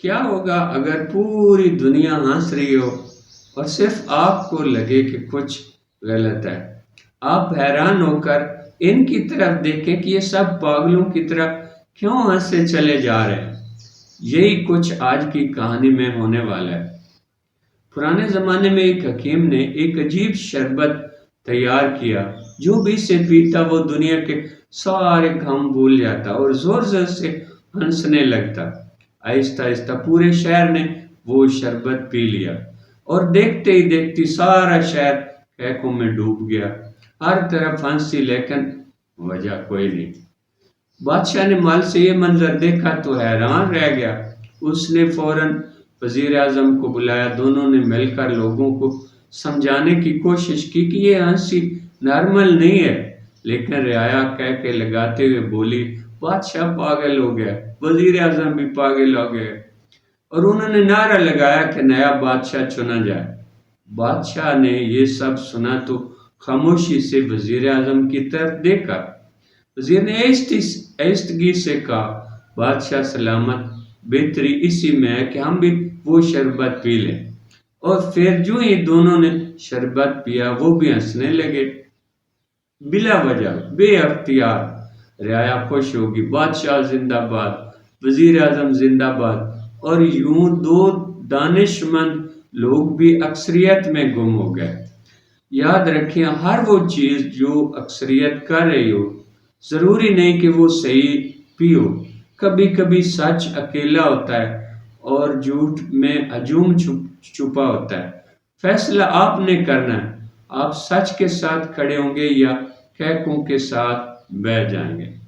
کیا ہوگا اگر پوری دنیا ہنس رہی ہو اور صرف آپ کو لگے کہ کچھ غلط ہے؟ آپ حیران ہو کر ان کی طرف دیکھیں کہ یہ سب پاگلوں کی طرح کیوں ہنسے چلے جا رہے ہیں۔ یہی کچھ آج کی کہانی میں ہونے والا ہے۔ پرانے زمانے میں ایک حکیم نے ایک عجیب شربت تیار کیا، جو بھی اسے پیتا وہ دنیا کے سارے غم بھول جاتا اور زور زور سے ہنسنے لگتا۔ آہستہ آہستہ پورے شہر نے وہ شربت پی لیا اور دیکھتے ہی دیکھتے سارا شہر کہکوں میں ڈوب گیا۔ ہر طرف ہنسی، لیکن وجہ کوئی نہیں۔ بادشاہ نے مال سے یہ منظر دیکھا تو حیران رہ گیا۔ اس نے فوراً وزیر اعظم کو بلایا۔ دونوں نے مل کر لوگوں کو سمجھانے کی کوشش کی کہ یہ ہنسی نارمل نہیں ہے، لیکن رعایا کہہ کے لگاتے ہوئے بولی، بادشاہ پاگل ہو گیا، وزیر اعظم بھی پاگل ہو گئے، اور انہوں نے نعرہ لگایا کہ نیا بادشاہ چنا جائے۔ بادشاہ نے یہ سب سنا تو خاموشی سے وزیر اعظم کی طرف دیکھا۔ وزیر نے آہستگی سے کہا، بادشاہ سلامت، بہتری اسی میں ہے کہ ہم بھی وہ شربت پی لیں۔ اور پھر جو ہی دونوں نے شربت پیا وہ بھی ہنسنے لگے۔ بلا وجہ، بے اختیار رعایا خوش ہوگی، بادشاہ زندہ باد، وزیر اعظم زندہ باد، اور یوں دو دانش مند لوگ بھی اکثریت میں گم ہو گئے۔ یاد رکھیں، ہر وہ چیز جو اکثریت کر رہی ہو، ضروری نہیں کہ وہ صحیح بھی ہو۔ کبھی کبھی سچ اکیلا ہوتا ہے اور جھوٹ میں ہجوم چھپا ہوتا ہے۔ فیصلہ آپ نے کرنا ہے، آپ سچ کے ساتھ کھڑے ہوں گے یا کہکوں کے ساتھ بہہ جائیں گے۔